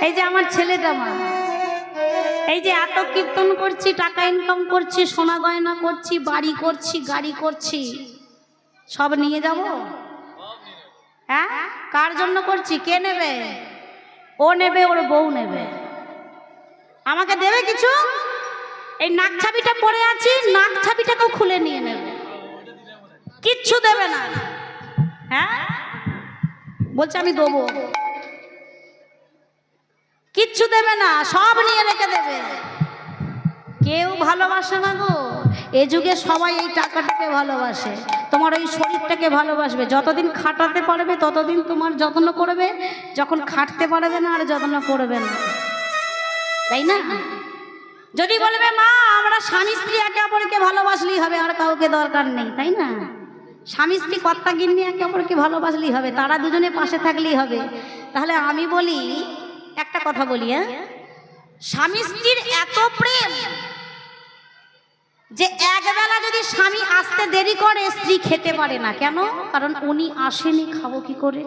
এই যে আমার ছেলেটা মা, এই যে এত কীর্তন করছি, টাকা ইনকাম করছি, সোনা গয়না করছি, বাড়ি করছি, গাড়ি করছি, সব নিয়ে যাব? হ্যাঁ, কার জন্য করছি? কে নেবে? ও নেবে, ওর বউ নেবে। আমাকে দেবে কিছু? এই নাক ছাবিটা পরে আছি, নাক ছাবিটাকেও খুলে নিয়ে নেবে, কিচ্ছু দেবে না। হ্যাঁ, বলছে আমি দেবো, কিচ্ছু দেবে না, সব নিয়ে রেখে দেবে। কেউ ভালোবাসে না গো এ যুগে, সবাই এই টাকাটাকে ভালোবাসে, তোমার ওই শরীরটাকে ভালোবাসবে। যতদিন খাটাতে পারবে ততদিন তোমার যত্ন করবে, যখন খাটতে পারবে না আর যত্ন করবে না, তাই না? যদি বলবে মা আমরা স্বামী স্ত্রী একে অপরকে ভালোবাসলেই হবে, আর কাউকে দরকার নেই, তাই না? স্বামী স্ত্রী কর্তা গিন্নি একে অপরকে ভালোবাসলেই হবে, তারা দুজনে পাশে থাকলেই হবে। তাহলে আমি বলি, একটা কথা বলি, হ্যাঁ, স্বামী স্ত্রীর এত প্রেম যে একবেলা যদি স্বামী আসতে দেরি করে স্ত্রী খেতে পারে না। কেন? কারণ উনি আসেনি, খাবো কি করে?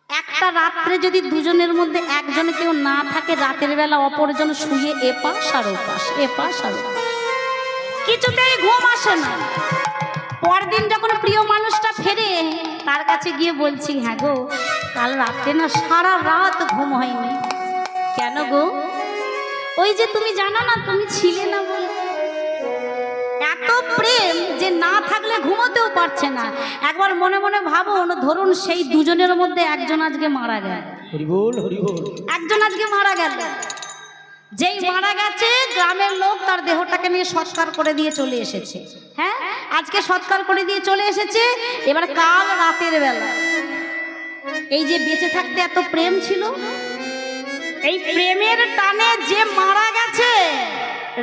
একটা রাত্রে যদি দুজনের মধ্যে একজন কেউ না থাকে, রাতের বেলা অপরজন শুয়ে এপাশ আর ওপাশ, এপাশ আর ওপাশ, কিছুতেই ঘুম আসে না। পরদিন যখন প্রিয় মানুষটা ফেরে, তার কাছে গিয়ে বলছি, হ্যাঁ গো কাল রাত্রে না সারা রাত ঘুম হয়নি। কেন গো? ওই যে তুমি জানো না, তুমি ছিলে না বলে। এত প্রেম যে না থাকলে ঘুমোতেও পারছে না। একবার মনে মনে ভাবো, ধরুন সেই দুজনের মধ্যে একজন আজকে মারা গেল, একজন আজকে মারা গেল, যেই মারা গেছে গ্রামের লোক তার দেহটাকে নিয়ে সৎকার করে দিয়ে চলে এসেছে। হ্যাঁ, আজকে সৎকার করে দিয়ে চলে এসেছে। এবার কাল রাতের বেলা এই যে বেঁচে থাকতে এত প্রেম ছিল, এই প্রেমের টানে যে মারা গেছে,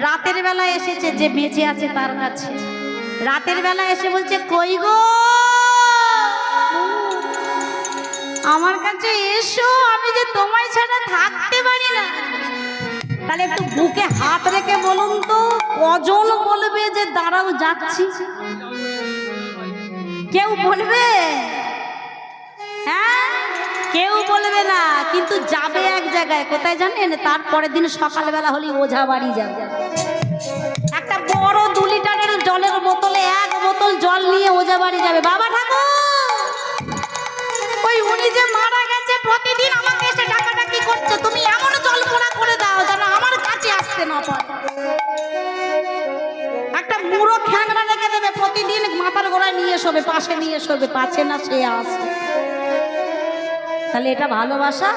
রাতের বেলা এসেছে যে বেঁচে আছে তার কাছে। রাতের বেলা এসে বলছে, কই গো আমার কাছে এসো, আমি যে তোমায় ছাড়া থাকতে পারি না। তাহলে একটু বুকে হাত রেখে বলুন তো, কজন বলবে যে দাঁড়াও যাচ্ছি? কেউ বলবে? হ্যাঁ, কেউ বলবে না। কিন্তু যাবে এক জায়গায়, কোথায় জানেন? তারপরের দিন সকালবেলা হলে ওঝা বাড়ি যাবে। একটা বড় 2 লিটারের জলের বোতলে 1 বোতল জল নিয়ে ওঝা বাড়ি যাবে। বাবা ঠাকুর, ওই উনি যে মারা গেছে প্রতিদিন আমাকে এসে ডাকাডাকি করছে, তুমি এমন জল পোড়া করে দাও যেন আমার কাছে আসতে না পারে। একটা মুড়ো খ্যাংরা রেখে দেবে, প্রতিদিন মাথার গোড়ায় নিয়ে শোবে, পাশে নিয়ে শোবে, পাচ্ছে না সে আসে। তাহলে এটা ভালোবাসা?